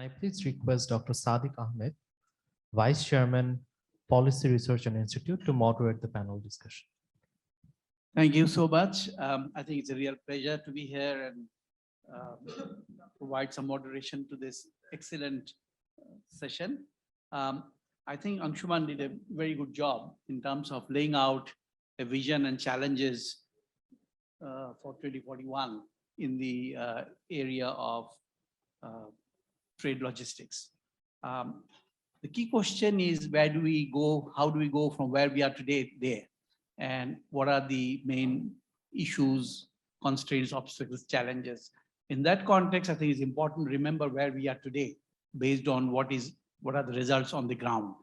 I please request Dr. Sadiq Ahmed, Vice Chairman, Policy Research and Institute, to moderate the panel discussion. Thank you so much. I think it's a real pleasure to be here and provide some moderation to this excellent session. I think Angshuman did a very good job in terms of laying out a vision and challenges for 2041 in the area of trade logistics. The key question is, where do we go? How do we go from where we are today there? And what are the main issues, constraints, obstacles, challenges? In that context, I think it's important to remember where we are today based on what are the results on the ground.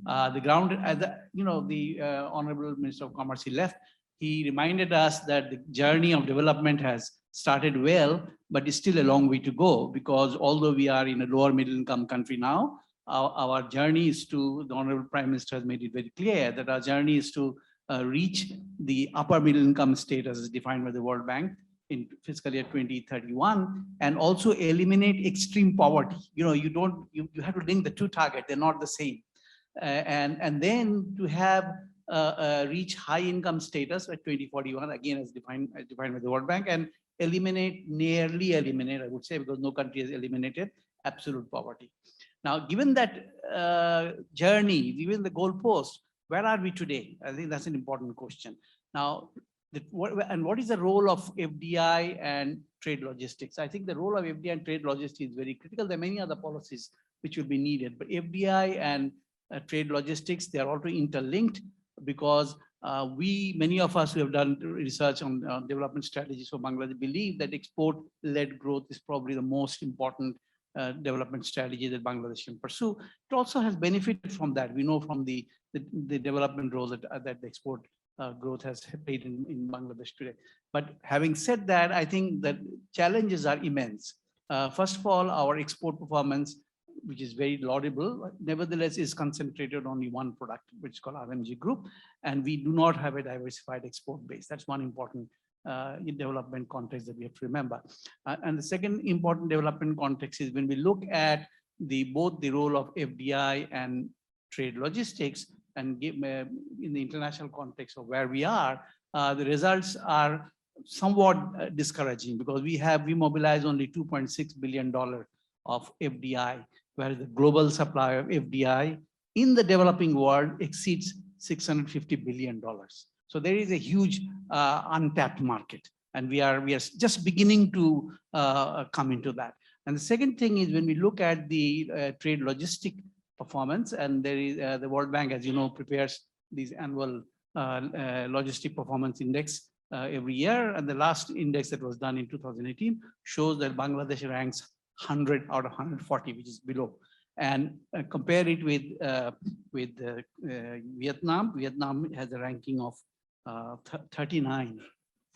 The ground, as the Honorable Minister of Commerce, he left, he reminded us that the journey of development has started well, but it's still a long way to go, because although we are in a lower middle income country now, our journey is to, the Honorable Prime Minister has made it very clear that our journey is to reach the upper middle income status as defined by the World Bank in fiscal year 2031, and also eliminate extreme poverty. You have to link the two targets, they're not the same. And then to have reach high income status by 2041, again as defined by the World Bank, and nearly eliminate, I would say, because no country has eliminated absolute poverty. Now, given that journey, given the goalpost, where are we today? I think that's an important question. Now, what is the role of FDI and trade logistics? I think the role of FDI and trade logistics is very critical. There are many other policies which will be needed, but FDI and trade logistics, they are also interlinked, because many of us who have done research on development strategies for Bangladesh believe that export-led growth is probably the most important development strategy that Bangladesh can pursue. It also has benefited from that. We know from the development role that the export growth has played in Bangladesh today. But having said that, I think that challenges are immense. First of all, our export performance, which is very laudable, nevertheless is concentrated on only one product, which is called RMG Group, and we do not have a diversified export base. That's one important development context that we have to remember. And the second important development context is when we look at both the role of FDI and trade logistics, and in the international context of where we are, the results are somewhat discouraging, because we mobilized only $2.6 billion of FDI, whereas the global supply of FDI in the developing world exceeds $650 billion. So there is a huge untapped market, and we are just beginning to come into that. And the second thing is, when we look at the trade logistic performance, and there is the World Bank, as you know, prepares these annual logistic performance index every year, and the last index that was done in 2018 shows that Bangladesh ranks 100 out of 140, which is below. And compare it with Vietnam. Vietnam has a ranking of 39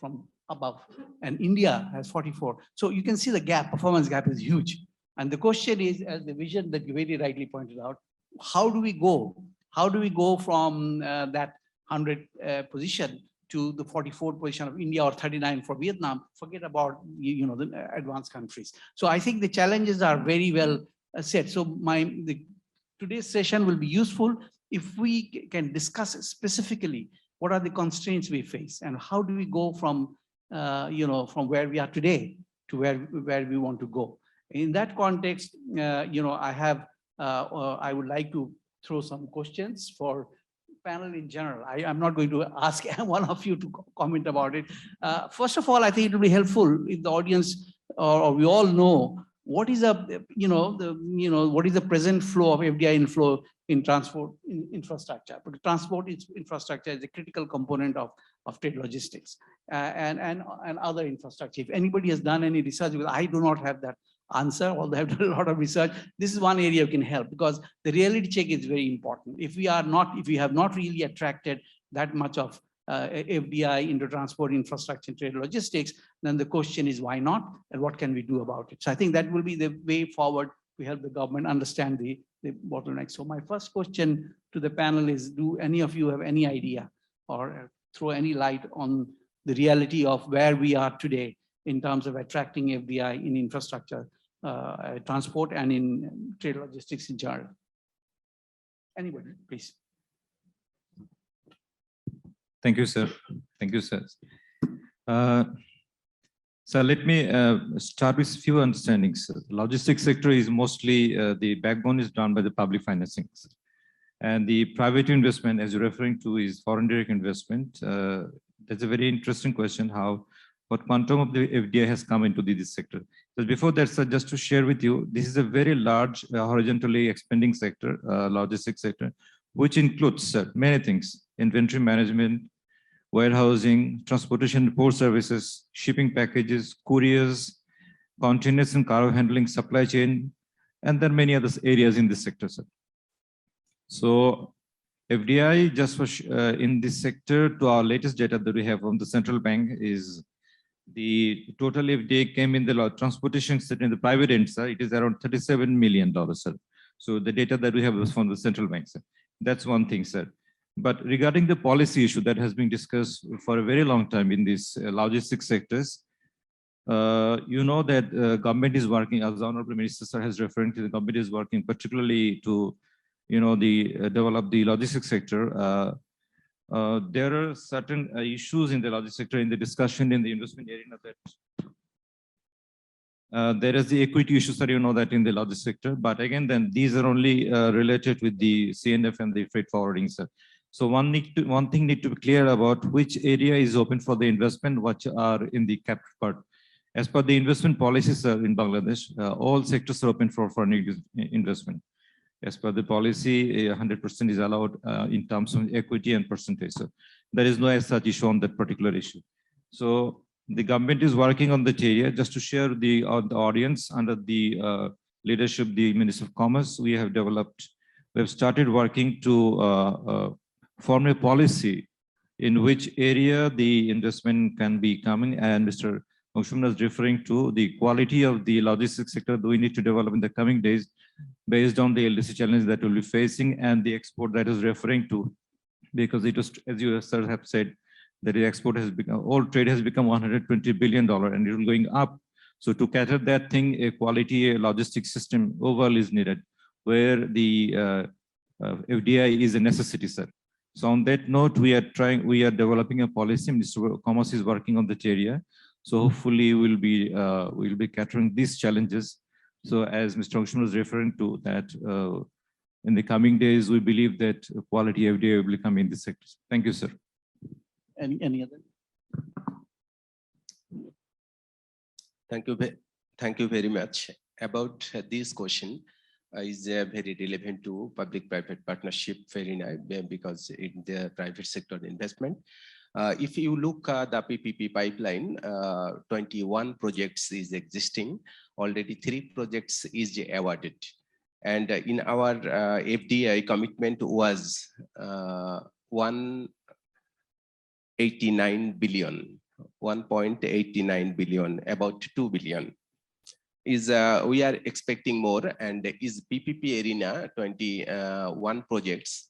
from above, and India has 44. So you can see the gap, performance gap is huge. And the question is, as the vision that you very rightly pointed out, how do we go? How do we go from that 100 position to the 44th position of India, or 39 for Vietnam? Forget about the advanced countries. So I think the challenges are very well set. So today's session will be useful if we can discuss specifically what are the constraints we face, and how do we go from from where we are today to where we want to go. In that context, I would like to throw some questions for panel in general. I'm not going to ask one of you to comment about it. First of all, I think it will be helpful if the audience or we all know what is what is the present flow of FDI inflow in transport infrastructure. Because transport infrastructure is a critical component of trade logistics and other infrastructure. If anybody has done any research, because I do not have that answer, although I have done a lot of research, this is one area you can help, because the reality check is very important. If we have not really attracted that much of FDI into transport infrastructure and trade logistics, then the question is why not, and what can we do about it? So I think that will be the way forward to help the government understand the bottleneck. So my first question to the panel is, do any of you have any idea or throw any light on the reality of where we are today in terms of attracting FDI in infrastructure transport and in trade logistics in general. Anybody, please. Thank you, sir. Thank you, sir. So let me start with a few understandings. Logistics sector is mostly the backbone is done by the public financing. And the private investment, as you're referring to, is foreign direct investment. That's a very interesting question, what quantum of the FDI has come into this sector. But before that, sir, just to share with you, this is a very large horizontally expanding sector, logistics sector, which includes many things: inventory management, warehousing, transportation, port services, shipping packages, couriers, containers and cargo handling, supply chain, and there are many other areas in this sector, sir. So FDI just for in this sector, to our latest data that we have from the central bank, is the total FDI came in the transportation sector in the private end, sir. It is around $37 million, sir. So the data that we have was from the central bank, sir. That's one thing, sir. But regarding the policy issue that has been discussed for a very long time in these logistics sectors, you know that government is working, as the Honorable Minister sir has referred to, the government is working particularly to, you know, develop the logistics sector. There are certain issues in the logistics sector in the discussion in the investment area that there is the equity issue, sir, you know that in the logistics sector. But again, then these are only related with the CNF and the freight forwarding, sir. So one thing need to be clear about which area is open for the investment, which are in the capped part. As per the investment policies, sir, in Bangladesh, all sectors are open for foreign investment. As per the policy, 100% is allowed in terms of equity and percentage. So there is no as such issue on that particular issue. So the government is working on that area. Just to share the audience, under the leadership, the Minister of Commerce, we have started working to form a policy in which area the investment can be coming, and Mr. Angshuman is referring to the quality of the logistics sector that we need to develop in the coming days based on the LDC challenge that we'll be facing and the export that is referring to, because it was, as you sir have said, that the export has become, all trade has become $120 billion and it is going up. So to cater that thing, a quality logistics system overall is needed, where the FDI is a necessity, sir. So on that note, we are developing a policy. Minister of Commerce is working on that area. So hopefully we'll be catering these challenges. So as Mr. Angshuman was referring to that, in the coming days, we believe that quality FDI will come in this sector. Thank you, sir. Any other? Thank you very much. About this question is very relevant to public-private partnership, very nice, because in the private sector investment. If you look at the PPP pipeline, 21 projects is existing. Already 3 projects is awarded. And in our FDI commitment was 189 billion, 1.89 billion, about 2 billion. We are expecting more, and is PPP arena 21 projects,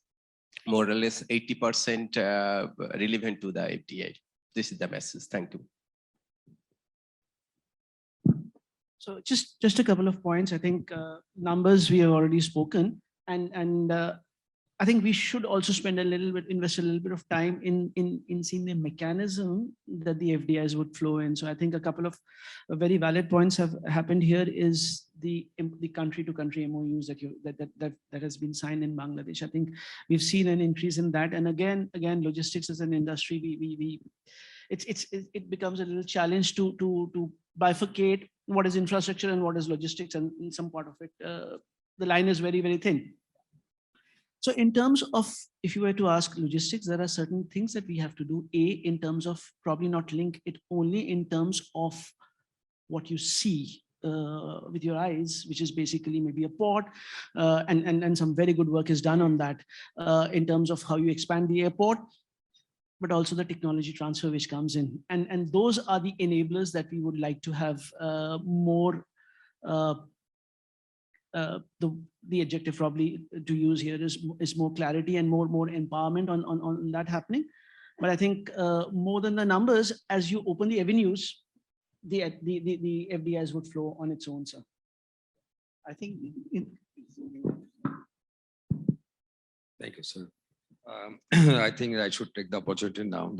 more or less 80% relevant to the FDI. This is the message. Thank you. So just a couple of points. I think numbers we have already spoken, and I think we should also invest a little bit of time in seeing the mechanism that the FDIs would flow in. So I think a couple of very valid points have happened here is the country-to-country MOUs that has been signed in Bangladesh. I think we've seen an increase in that. And again, logistics as an industry, it becomes a little challenge to bifurcate what is infrastructure and what is logistics, and in some part of it, the line is very, very thin. So in terms of, if you were to ask logistics, there are certain things that we have to do. In terms of probably not link it only in terms of what you see with your eyes, which is basically maybe a port, and some very good work is done on that in terms of how you expand the airport, but also the technology transfer which comes in. And those are the enablers that we would like to have more, the adjective probably to use here is more clarity and more empowerment on that happening. But I think more than the numbers, as you open the avenues, the FDIs would flow on its own, sir. I think Thank you, sir. I think I should take the opportunity now.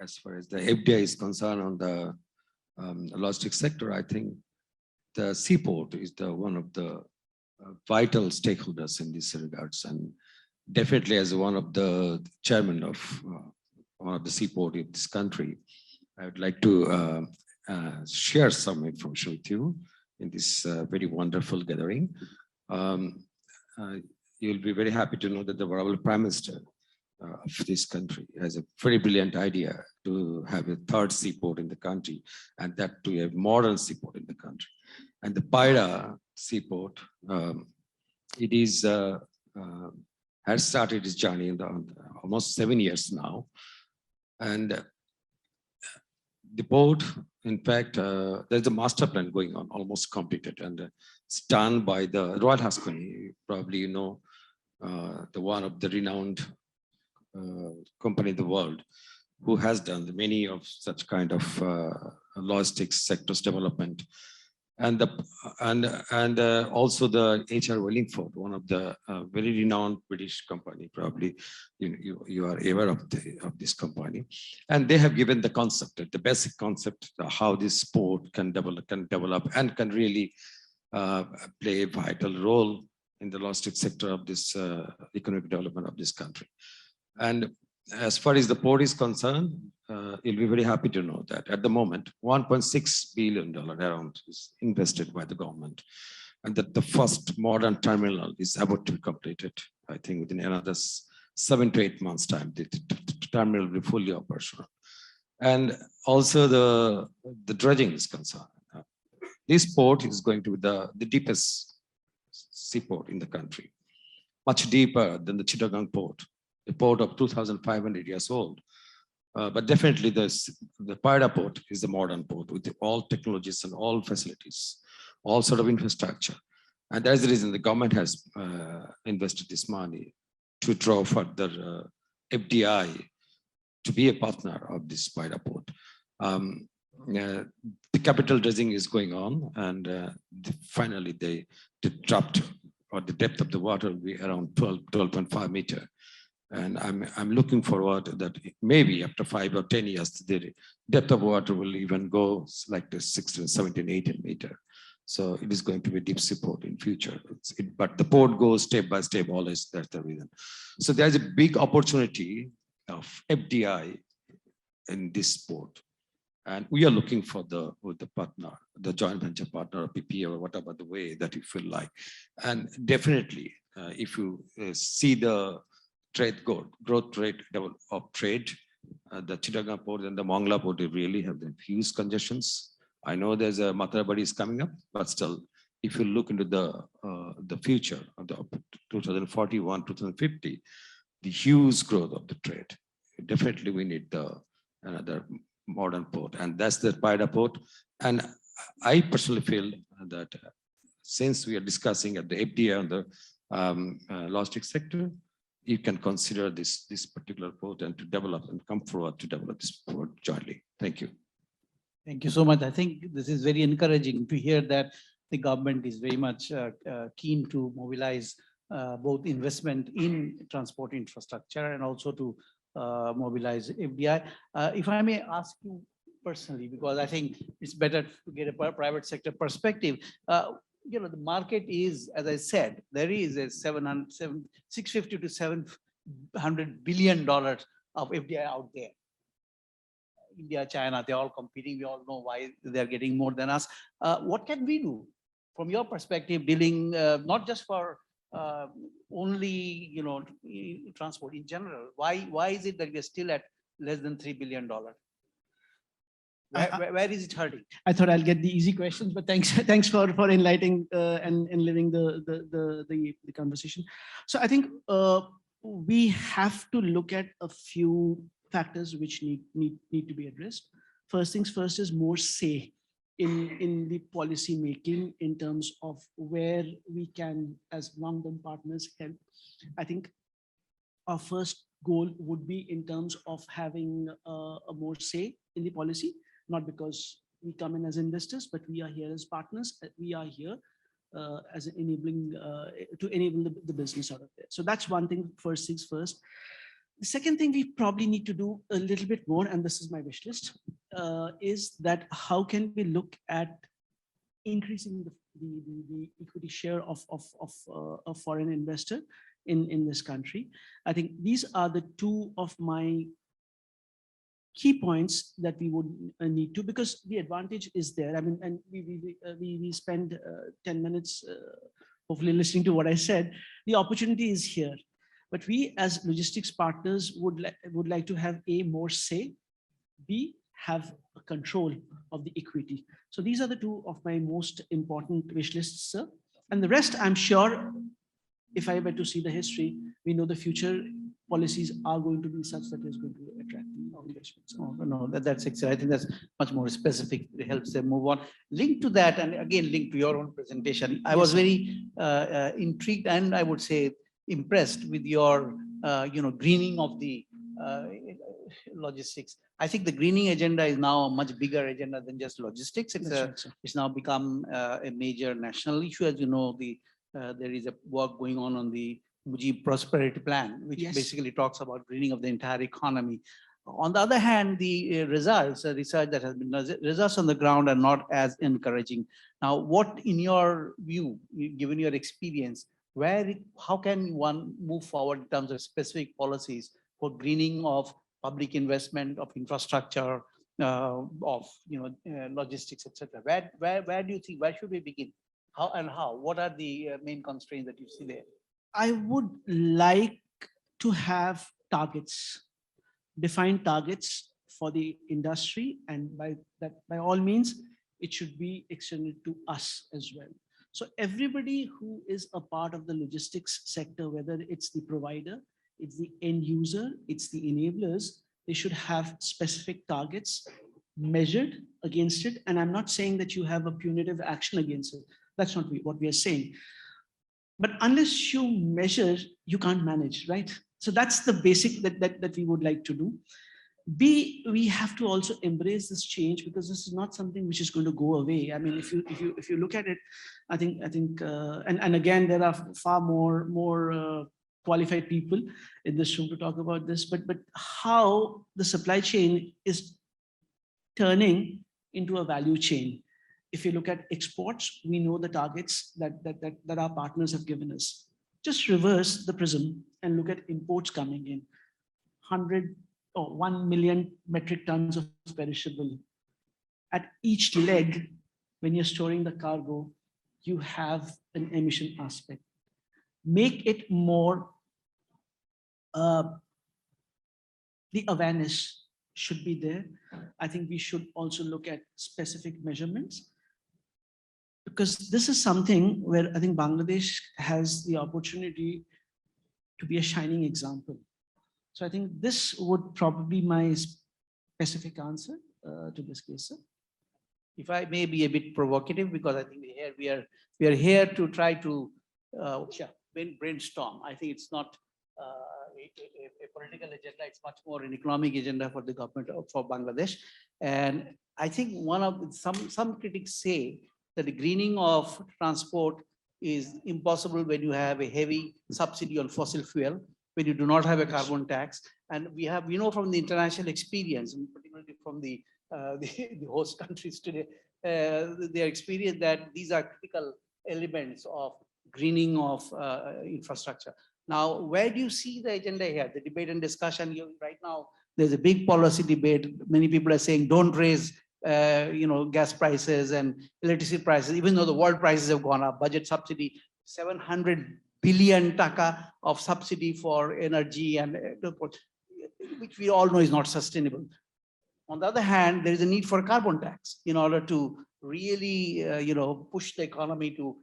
As far as the FDI is concerned on the logistics sector, I think the seaport is one of the vital stakeholders in this regards, and definitely as one of the chairman of one of the seaport in this country, I would like to share some information with you in this very wonderful gathering. You'll be very happy to know that the Honorable Prime Minister of this country has a very brilliant idea to have a third seaport in the country, and that to a modern seaport in the country. And the Payra seaport, it is has started its journey in almost 7 years now, and the port, in fact, there's a master plan going on, almost completed, and it's done by the Royal Haskoni. Probably you know, the one of the renowned company in the world who has done many of such kind of logistics sectors development, and also the HR Wellingford, one of the very renowned British company. Probably you are aware of this company, and they have given the concept, the basic concept, how this port can develop and can really play a vital role in the logistics sector of this economic development of this country. And as far as the port is concerned, you'll be very happy to know that at the moment, $1.6 billion around is invested by the government, and that the first modern terminal is about to be completed. I think within another 7 to 8 months' time, the terminal will be fully operational. And also the dredging is concerned. This port is going to be the deepest seaport in the country, much deeper than the Chittagong port, a port of 2,500 years old. But definitely the Payra port is the modern port with all technologies and all facilities, all sort of infrastructure. And that's the reason the government has invested this money to draw further FDI to be a partner of this Payra port. The capital dredging is going on, and finally the dropped, or the depth of the water will be around 12.5 meters. And I'm looking forward that maybe after 5 or 10 years, the depth of water will even go like the 16, 17, 18 meters. So it is going to be deep seaport in future. But the port goes step by step, always, that's the reason. So there's a big opportunity of FDI in this port. And we are looking for the partner, the joint venture partner, or PPA, or whatever the way that you feel like. And definitely, if you see the trade growth rate of trade, the Chittagong port and the Mongla port, they really have the huge congestions. I know there's a Matarabadi is coming up, but still, if you look into the future of the 2041, 2050, the huge growth of the trade, definitely we need another modern port, and that's the Payra port. And I personally feel that since we are discussing at the FDI on the logistics sector, you can consider this particular port and to develop and come forward to develop this port jointly. Thank you. Thank you so much. I think this is very encouraging to hear that the government is very much keen to mobilize both investment in transport infrastructure and also to mobilize FDI. If I may ask you personally, because I think it's better to get a private sector perspective. You know, the market is, as I said, there is a $650 to $700 billion of FDI out there. India, China, they're all competing. We all know why they're getting more than us. What can we do from your perspective, dealing not just for only transport in general? Why is it that we're still at less than $3 billion? Where is it hurting? I thought I'll get the easy questions, but thanks for enlightening and living the conversation. So I think we have to look at a few factors which need to be addressed. First things first is more say in the policy making in terms of where we can, as long-term partners, help. I think our first goal would be in terms of having a more say in the policy, not because we come in as investors, but we are here as partners. We are here as an enabling, to enable the business out of there. So that's one thing, first things first. The second thing we probably need to do a little bit more, and this is my wish list, is that how can we look at increasing the equity share of a foreign investor in this country. I think these are the two of my key points that we would need to, because the advantage is there. I mean, and we spend 10 minutes hopefully listening to what I said. The opportunity is here, but we as logistics partners would like to have A, more say, B, have a control of the equity. So these are the two of my most important wish lists, sir. And the rest, I'm sure, if I were to see the history, we know the future policies are going to be such that is going to attract the investments. Oh, no, that's excellent. I think that's much more specific. It helps them move on. Linked to that, and again, linked to your own presentation, I was very intrigued and I would say impressed with your, greening of the logistics. I think the greening agenda is now a much bigger agenda than just logistics. It's now become a major national issue. As you know, there is a work going on the Mujib Prosperity Plan, which basically talks about greening of the entire economy. On the other hand, the results, research that has been, results on the ground are not as encouraging. Now, what in your view, given your experience, how can one move forward in terms of specific policies for greening of public investment, of infrastructure, of logistics, etc.? Where do you think, where should we begin? How? What are the main constraints that you see there? I would like to have targets, defined targets for the industry, and by all means, it should be extended to us as well. So everybody who is a part of the logistics sector, whether it's the provider, it's the end user, it's the enablers, they should have specific targets measured against it. And I'm not saying that you have a punitive action against it. That's not what we are saying. But unless you measure, you can't manage, right? So that's the basic that we would like to do. B, we have to also embrace this change, because this is not something which is going to go away. I mean, if you look at it, I think, and again, there are far more qualified people in this room to talk about this. But how the supply chain is turning into a value chain. If you look at exports, we know the targets that our partners have given us. Just reverse the prism and look at imports coming in. 1 million metric tons of perishable. At each leg, when you're storing the cargo, you have an emission aspect. Make it more, the awareness should be there. I think we should also look at specific measurements, because this is something where I think Bangladesh has the opportunity to be a shining example. So I think this would probably be my specific answer to this case, sir. If I may be a bit provocative, because I think we are here to try to brainstorm. I think it's not a political agenda, it's much more an economic agenda for the government for Bangladesh. And I think some critics say that the greening of transport is impossible when you have a heavy subsidy on fossil fuel, when you do not have a carbon tax. And we know from the international experience, and particularly from the host countries today, their experience that these are critical elements of greening of infrastructure. Now, where do you see the agenda here? The debate and discussion right now, there's a big policy debate. Many people are saying, don't raise gas prices and electricity prices, even though the world prices have gone up. Budget subsidy, 700 billion taka of subsidy for energy, and which we all know is not sustainable. On the other hand, there is a need for a carbon tax in order to really, push the economy to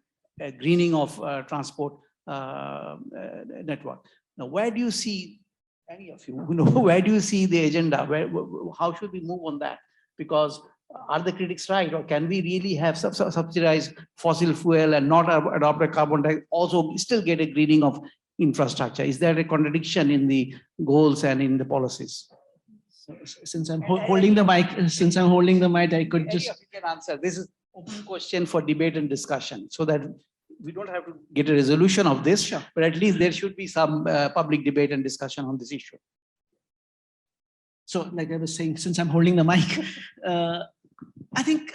greening of transport network. Now, where do you see, any of you, where do you see the agenda? How should we move on that? Because are the critics right, or can we really have subsidized fossil fuel and not adopt a carbon tax, also still get a greening of infrastructure? Is there a contradiction in the goals and in the policies? So, since I'm holding the mic, I could just. You can answer. This is open question for debate and discussion, so that we don't have to get a resolution of this, but at least there should be some public debate and discussion on this issue. So like I was saying, since I'm holding the mic, I think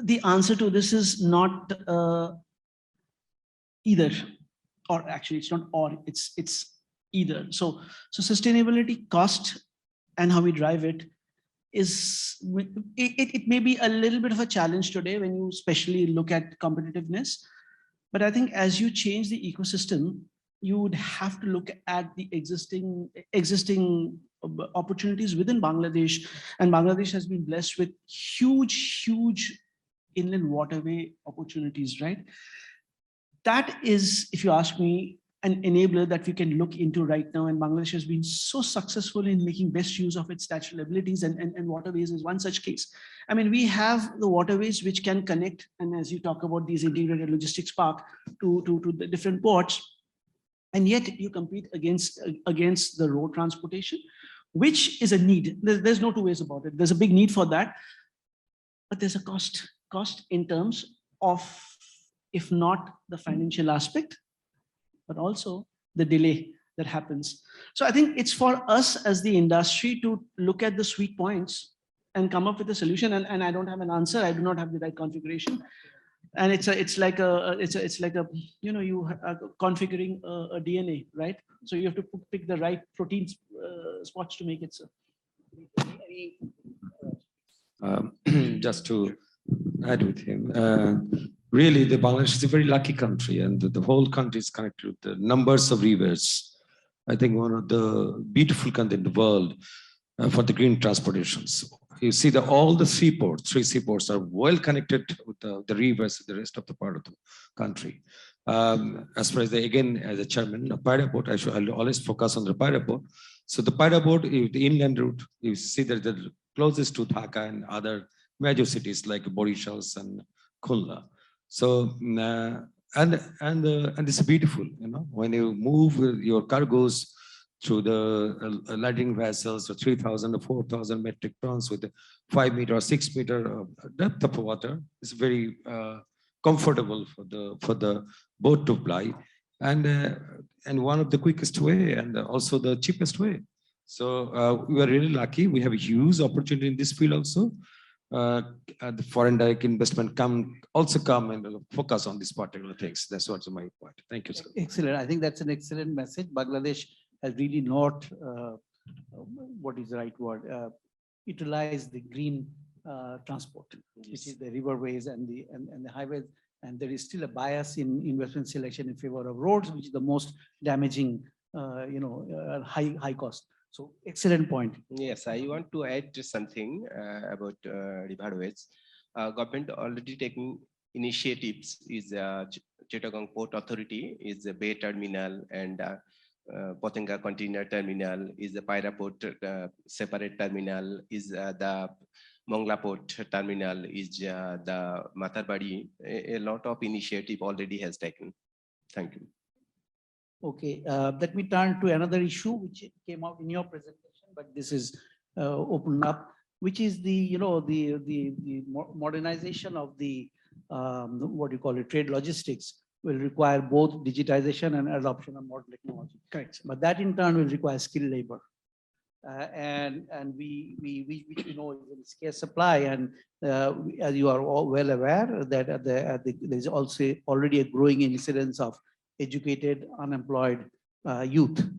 the answer to this is not either, or actually it's not or, it's either. So sustainability, cost, and how we drive it is, it may be a little bit of a challenge today when you especially look at competitiveness. But I think as you change the ecosystem, you would have to look at the existing opportunities within Bangladesh. And Bangladesh has been blessed with huge inland waterway opportunities, right? That is, if you ask me, an enabler that we can look into right now. And Bangladesh has been so successful in making best use of its natural abilities, and waterways is one such case. I mean, we have the waterways which can connect, and as you talk about these integrated logistics park to the different ports, and yet you compete against the road transportation, which is a need. There's no two ways about it. There's a big need for that, but there's a cost in terms of, if not the financial aspect, but also the delay that happens. So I think it's for us as the industry to look at the sweet points and come up with a solution. And I don't have an answer. I do not have the right configuration. And it's like a you know, you are configuring a DNA, right? So you have to pick the right protein spots to make it so. Just to add with him, really, the Bangladesh is a very lucky country, and the whole country is connected with the numbers of rivers. I think one of the beautiful countries in the world for the green transportations. You see that all the three seaports are well connected with the rivers, the rest of the part of the country. As far as as a chairman, the Payra port, I'll always focus on the Payra port. So the Payra port, the inland route, you see that the closest to Dhaka and other major cities like Borishals and Khulna. So and it's beautiful, you know, when you move your cargoes through the landing vessels of 3,000 or 4,000 metric tons with a 5 meter or 6 meter depth of water, it's very comfortable for the boat to ply, and one of the quickest way and also the cheapest way. So we are really lucky. We have a huge opportunity in this field also. The foreign direct investment come and focus on these particular things. That's what's my point. Thank you, sir. Excellent. I think that's an excellent message. Bangladesh has really not, what is the right word, utilized the green transport, which is the riverways and the highways. And there is still a bias in investment selection in favor of roads, which is the most damaging, high cost. So excellent point. Yes, I want to add something about riverways. Government already taking initiatives. Is Chittagong Port Authority is the Bay Terminal, and Potenga Container Terminal is the Payra Port separate terminal, is the Mongla Port Terminal, is the Matarbari. A lot of initiative already has taken. Thank you. Okay, let me turn to another issue which came out in your presentation, but this is opened up, which is the modernization of the what you call it, trade logistics will require both digitization and adoption of modern technology. Correct. But that in turn will require skilled labor, and which we know is in scarce supply. And as you are all well aware that there's also already a growing incidence of educated unemployed youth,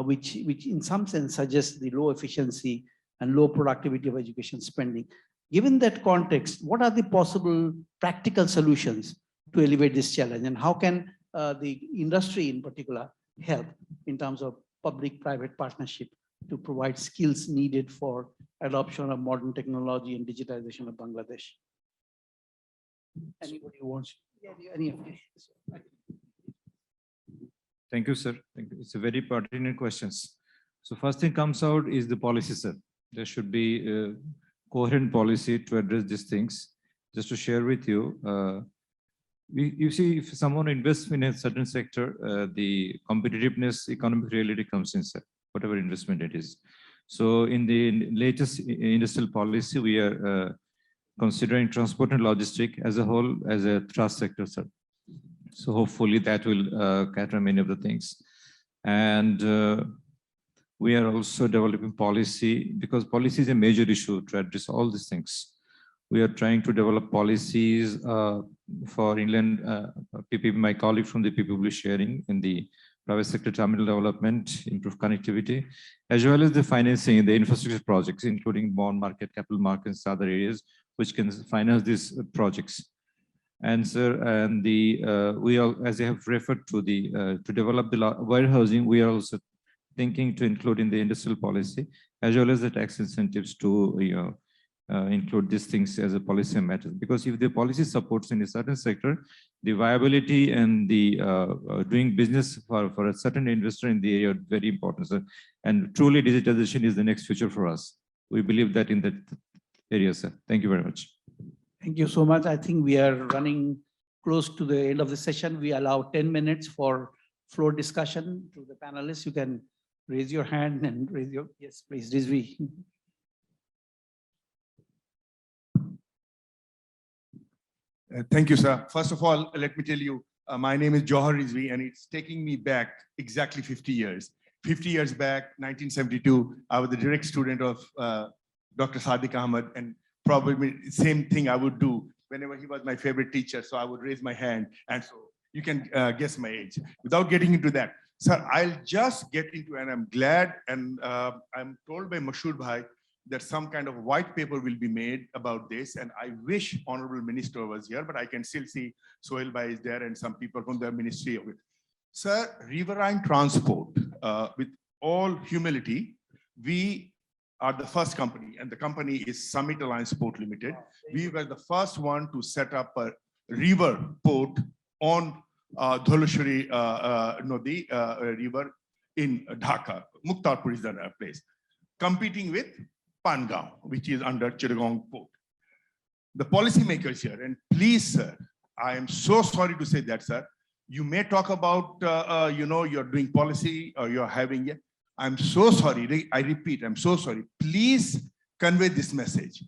which in some sense suggests the low efficiency and low productivity of education spending. Given that context, what are the possible practical solutions to elevate this challenge, and how can the industry in particular help in terms of public-private partnership to provide skills needed for adoption of modern technology and digitization of Bangladesh? Anybody who wants? Any of you? Thank you, sir. Thank you. It's a very pertinent questions. So first thing comes out is the policy, sir. There should be a coherent policy to address these things. Just to share with you, you see, if someone invests in a certain sector, the competitiveness, economic reality comes in, sir, whatever investment it is. So in the latest industrial policy, we are considering transport and logistics as a whole as a trust sector, sir. So hopefully that will cater many of the things. And we are also developing policy, because policy is a major issue to address all these things. We are trying to develop policies for inland PPP, my colleague from the PPP sharing in the private sector terminal development, improve connectivity, as well as the financing in the infrastructure projects, including bond market, capital markets, other areas which can finance these projects. And sir, and the we all, as I have referred to the to develop the warehousing, we are also thinking to include in the industrial policy, as well as the tax incentives to include these things as a policy matter. Because if the policy supports in a certain sector, the viability and the doing business for a certain investor in the area are very important, sir. And truly digitalization is the next future for us. We believe that in that area, sir. Thank you very much. Thank you so much. I think we are running close to the end of the session. We allow 10 minutes for floor discussion to the panelists. You can raise your hand and raise your, yes, please, Rizvi. Thank you, sir. First of all, let me tell you, my name is Johar Rizvi, and it's taking me back exactly 50 years. 50 years back, 1972, I was a direct student of Dr. Sadiq Ahmed, and probably same thing I would do whenever he was my favorite teacher. So I would raise my hand, and so you can guess my age. Without getting into that, sir, I'll just get into, and I'm glad, and I'm told by Mashur Bhai that some kind of white paper will be made about this. And I wish Honorable Minister was here, but I can still see Sohail Bhai is there and some people from the Ministry of it. Sir, riverine transport, with all humility, we are the first company, and the company is Summit Alliance Port Limited. We were the first one to set up a river port on Dholeshwari Nodi river in Dhaka. Muktarpur is the place, competing with Pangaon, which is under Chittagong Port. The policymakers here, and please, sir, I am so sorry to say that, sir. You may talk about, you're doing policy or you're having it. I'm so sorry. I repeat, I'm so sorry. Please convey this message.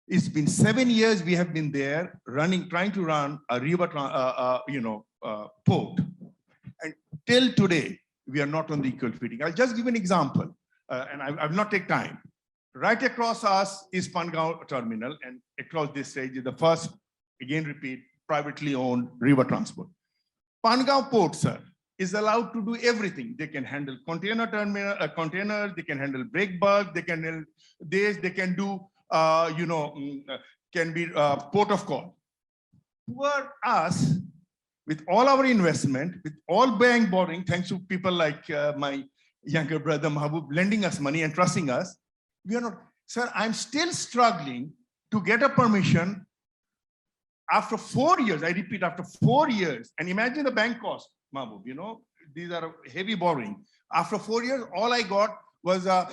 It's been 7 years we have been there trying to run a river, port, and till today we are not on the equal footing. I'll just give an example, and I will not take time. Right across us is Pangaon Terminal, and across this stage is the first, again repeat, privately owned river transport. Pangaon Port, sir, is allowed to do everything. They can handle container terminal, containers, they can handle break bulk, they can handle this, they can do, can be port of call. Poor us, with all our investment, with all bank borrowing, thanks to people like my younger brother Mahbub lending us money and trusting us, we are not, sir, I'm still struggling to get a permission after 4 years. I repeat, after 4 years. And imagine the bank cost, Mahbub, these are heavy borrowing. After 4 years, all I got was a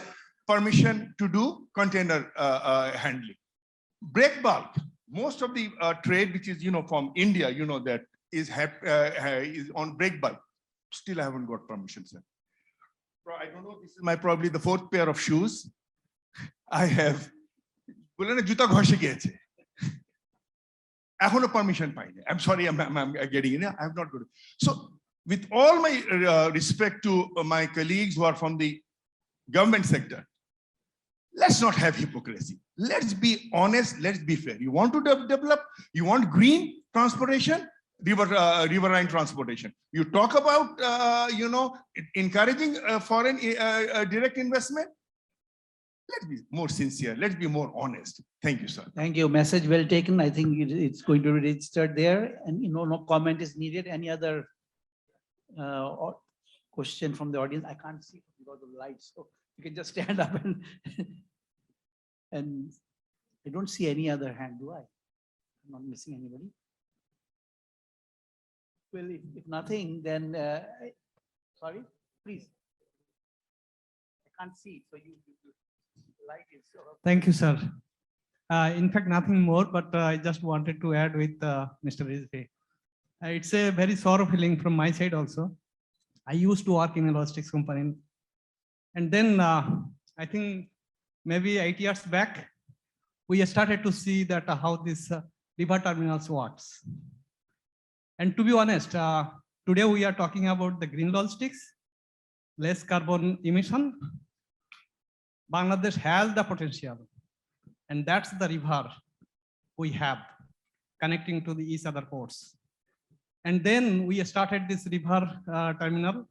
permission to do container handling. Break bulk, most of the trade, which is, from India, that is on break bulk. Still, I haven't got permission, sir. I don't know, this is my probably the 4th pair of shoes I have. Permission. I'm sorry, I'm getting in. I have not got it. So, with all my respect to my colleagues who are from the government sector, let's not have hypocrisy. Let's be honest. Let's be fair. You want to develop, you want green transportation, riverine transportation. You talk about, encouraging foreign direct investment. Let's be more sincere. Let's be more honest. Thank you, sir. Thank you. Message well taken. I think it's going to be registered there, and no comment is needed. Any other question from the audience? I can't see because of the lights, so you can just stand up and I don't see any other hand, do I? I'm not missing anybody. Well, if nothing, then sorry, please. I can't see, so you light is. Thank you, sir. In fact, nothing more, but I just wanted to add with Mr. Rizvi. It's a very sorrow feeling from my side also. I used to work in a logistics company. And then I think maybe 8 years back, we started to see that how this river terminals works. And to be honest, today we are talking about the green logistics, less carbon emission. Bangladesh has the potential, and that's the river we have connecting to the each other ports. And then we started this river terminal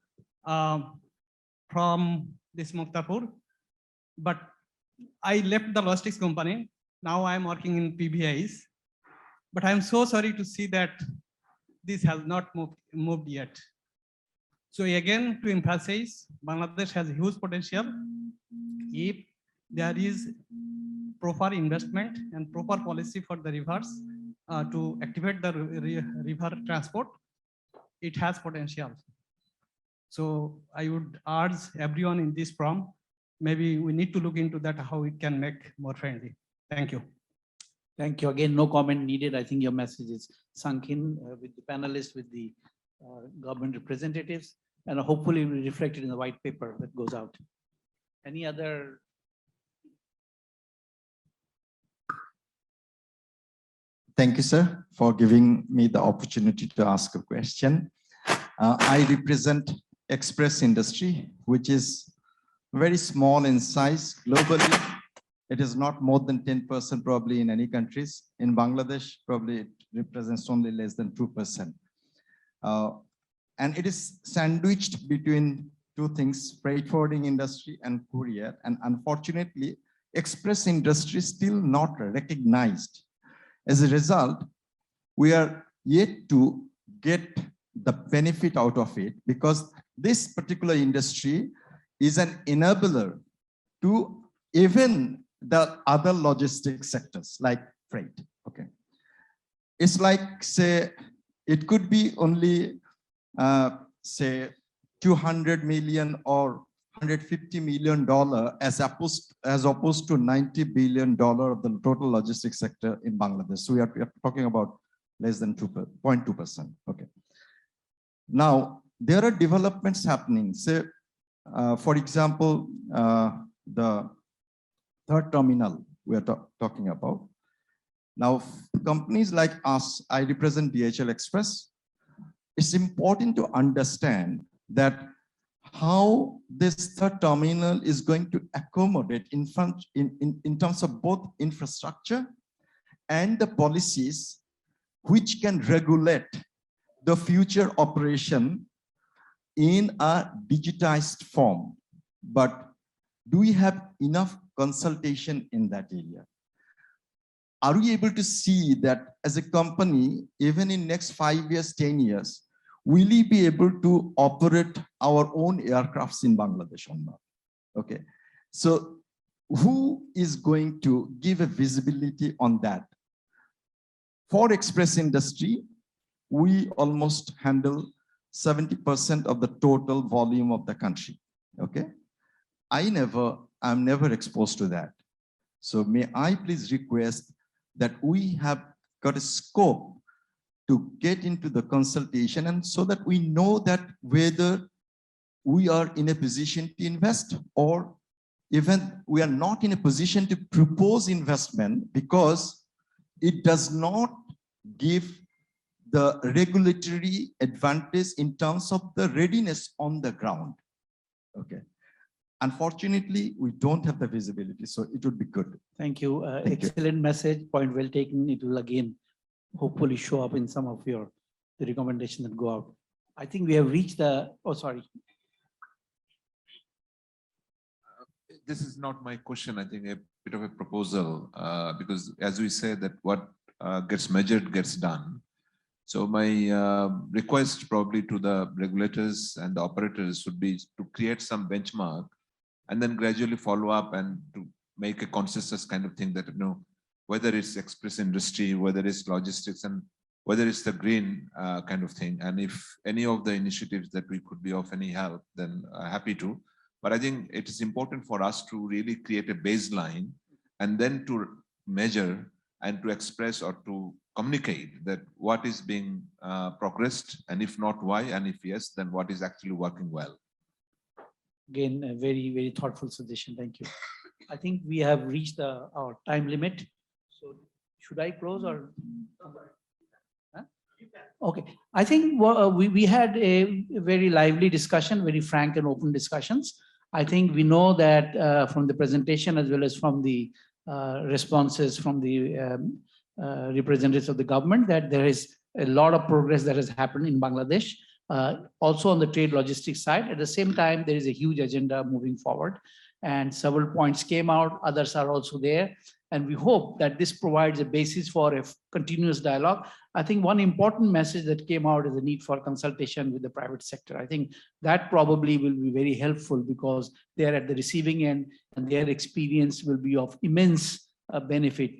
from this Muktapur, but I left the logistics company. Now I'm working in PBIs, but I'm so sorry to see that this has not moved yet. So again, to emphasize, Bangladesh has huge potential if there is proper investment and proper policy for the rivers to activate the river transport. It has potential. So I would urge everyone in this forum, maybe we need to look into that, how it can make more friendly. Thank you. Thank you. Again, no comment needed. I think your message is sunk in with the panelists, with the government representatives, and hopefully will be reflected in the white paper that goes out. Any other? Thank you, sir, for giving me the opportunity to ask a question. I represent express industry, which is very small in size globally. It is not more than 10% probably in any countries. In Bangladesh, probably it represents only less than 2%. And it is sandwiched between two things, freight forwarding industry and courier. And unfortunately, express industry is still not recognized. As a result, we are yet to get the benefit out of it, because this particular industry is an enabler to even the other logistics sectors like freight. Okay, it's like, say, it could be only say 200 million or $150 million as opposed to $90 billion of the total logistics sector in Bangladesh. So we are talking about less than 0.2%. Okay. Now there are developments happening. Say, for example, the third terminal we are talking about. Now, companies like us, I represent DHL Express. It's important to understand that how this third terminal is going to accommodate in terms of both infrastructure and the policies which can regulate the future operation in a digitized form. But do we have enough consultation in that area? Are we able to see that as a company, even in next 5 years, 10 years, will we be able to operate our own aircrafts in Bangladesh or not? Okay, so who is going to give a visibility on that? For express industry, we almost handle 70% of the total volume of the country. Okay, I'm never exposed to that. So may I please request that we have got a scope to get into the consultation, and so that we know that whether we are in a position to invest, or even we are not in a position to propose investment because it does not give the regulatory advantage in terms of the readiness on the ground. Okay. Unfortunately, we don't have the visibility, so it would be good. Thank you. Excellent message, point well taken. It will again hopefully show up in some of the recommendations that go out. I think we have reached the, oh, sorry. This is not my question, I think a bit of a proposal, because as we say that what gets measured gets done. So my request probably to the regulators and the operators would be to create some benchmark and then gradually follow up and to make a consensus kind of thing that, you know, whether it's express industry, whether it's logistics, and whether it's the green kind of thing. And if any of the initiatives that we could be of any help, then happy to. But I think it is important for us to really create a baseline and then to measure and to express or to communicate that what is being progressed, and if not, why, and if yes, then what is actually working well. Again, a very, very thoughtful suggestion. Thank you. I think we have reached our time limit. So should I close or? Huh? Okay, I think we had a very lively discussion, very frank and open discussions. I think we know that from the presentation as well as from the responses from the representatives of the government that there is a lot of progress that has happened in Bangladesh. Also on the trade logistics side, at the same time, there is a huge agenda moving forward and several points came out, others are also there. And we hope that this provides a basis for a continuous dialogue. I think one important message that came out is the need for consultation with the private sector. I think that probably will be very helpful because they are at the receiving end and their experience will be of immense benefit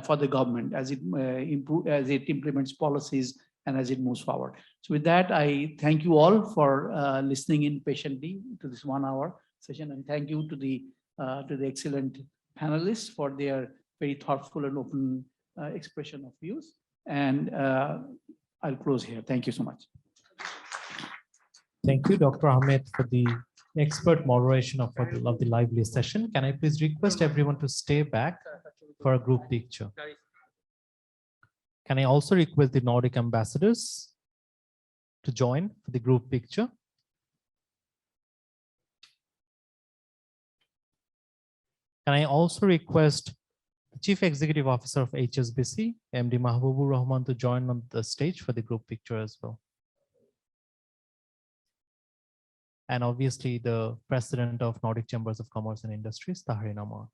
for the government as it implements policies and as it moves forward. So with that, I thank you all for listening in patiently to this 1 hour session, and thank you to the excellent panelists for their very thoughtful and open expression of views. And I'll close here. Thank you so much. Thank you, Dr. Ahmed, for the expert moderation of the lively session. Can I please request everyone to stay back for a group picture? Can I also request the Nordic ambassadors to join for the group picture? Can I also request the Chief Executive Officer of HSBC, MD Mahbubur Rahman, to join on the stage for the group picture as well? And obviously the President of Nordic Chambers of Commerce and Industries, Taharin Amar.